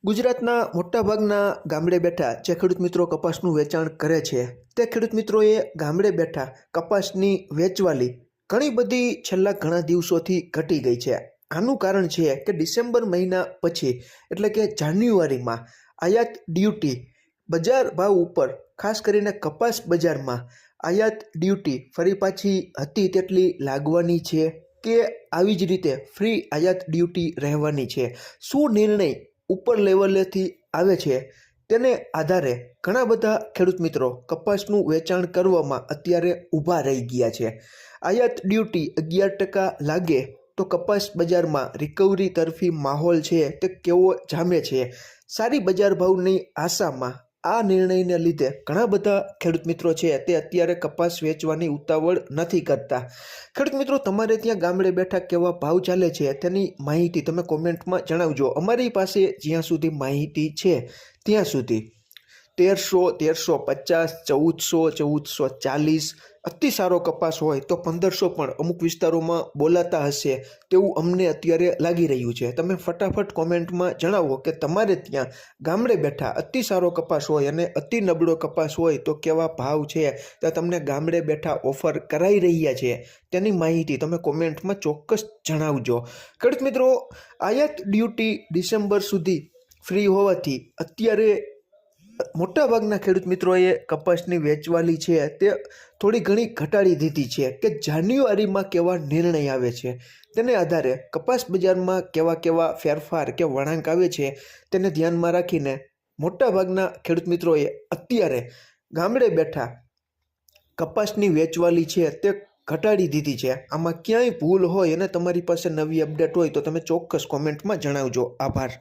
ગુજરાતના મોટાભાગના ગામડે બેઠા જે ખેડૂત મિત્રો કપાસનું વેચાણ કરે છે તે ખેડૂત મિત્રોએ ગામડે બેઠા કપાસની વેચવાલી ઘણી બધી છેલ્લા ઘણા દિવસોથી ઘટી ગઈ છે। આનું કારણ છે કે ડિસેમ્બર મહિના પછી એટલે કે જાન્યુઆરીમાં આયાત ડ્યુટી બજાર ભાવ ઉપર ખાસ કરીને કપાસ બજારમાં આયાત ડ્યુટી ફરી પાછી હતી તેટલી લાગવાની છે કે આવી જ રીતે ફ્રી આયાત ડ્યુટી રહેવાની છે। શું નિર્ણય ઉપર લેવલેથી આવે છે તેને આધારે ઘણા બધા ખેડૂત મિત્રો કપાસનું વેચાણ કરવામાં અત્યારે ઊભા રહી ગયા છે। આયાત ડ્યુટી 11% લાગે તો કપાસ બજારમાં રિકવરી તરફી માહોલ છે તે કેવો જામે છે। સારી બજાર ભાવની આશામાં આ નિર્ણયને લીધે ઘણા બધા ખેડૂત મિત્રો છે તે અત્યારે કપાસ વેચવાની ઉતાવળ નથી કરતા। ખેડૂત મિત્રો, તમારે ત્યાં ગામડે બેઠા કેવા ભાવ ચાલે છે તેની માહિતી તમે કોમેન્ટમાં જણાવજો। અમારી પાસે જ્યાં સુધી માહિતી છે ત્યાં સુધી 1300, 1350, 1400, 1440 અતિ સારો કપાસ હોય તો 1500 પણ અમુક વિસ્તારોમાં બોલાતા હશે તેવું અમને અત્યારે લાગી રહ્યું છે। તમે ફટાફટ કોમેન્ટમાં જણાવો કે તમારે ત્યાં ગામડે બેઠા અતિ સારો કપાસ હોય અને અતિ નબળો કપાસ હોય તો કેવા ભાવ છે તે તમને ગામડે બેઠા ઓફર કરાઈ રહ્યા છે તેની માહિતી તમે કોમેન્ટમાં ચોક્કસ જણાવજો। ખેડૂત મિત્રો, આયાત ડ્યુટી ડિસેમ્બર સુધી ફ્રી હોવાથી અત્યારે મોટાભાગના ખેડૂત મિત્રોએ કપાસની વેચવાલી છે તે થોડી ઘણી ઘટાડી દીધી છે કે જાન્યુઆરીમાં કેવા નિર્ણય આવે છે તેને આધારે કપાસ બજારમાં કેવા ફેરફાર કે વળાંક આવે છે તેને ધ્યાનમાં રાખીને મોટાભાગના ખેડૂત મિત્રોએ અત્યારે ગામડે બેઠા કપાસની વેચવાલી છે તે ઘટાડી દીધી છે। આમાં ક્યાંય ભૂલ હોય અને તમારી પાસે નવી અપડેટ હોય તો તમે ચોક્કસ કોમેન્ટમાં જણાવજો। આભાર।